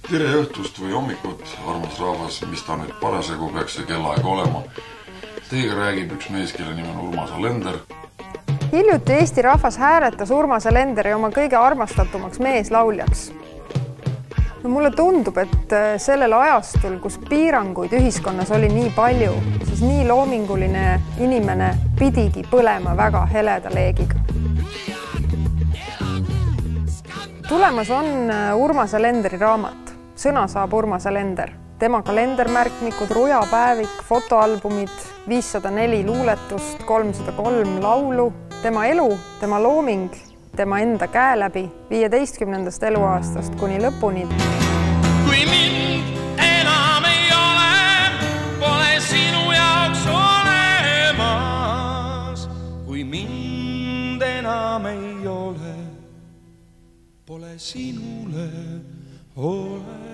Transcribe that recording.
Tere õhtust või hommikut, armas rahvas, mis ta nüüd parasjagu peaks see kellaaeg olema. Teiega räägib üks mees, kelle nimi on Urmas Alender. Hiljuti Eesti rahvas hääletas Urmas Alenderi oma kõige armastatumaks meeslauljaks. Mulle tundub, et sellel ajastul, kus piiranguid ühiskonnas oli nii palju, siis nii loominguline inimene pidigi põlema väga heleda leegiga. Tulemas on Urmas Alenderi raamat. Sõna saab Urmas Alender. Tema kalendermärkmikud, rujapäevik, fotoalbumid, 504 luuletust, 303 laulu, tema elu, tema looming, tema enda käe läbi 15. eluaastast kuni lõpuni. Kui mind enam ei ole, pole sinu jaoks olemas. Kui mind enam ei ole, pole sinule olemas.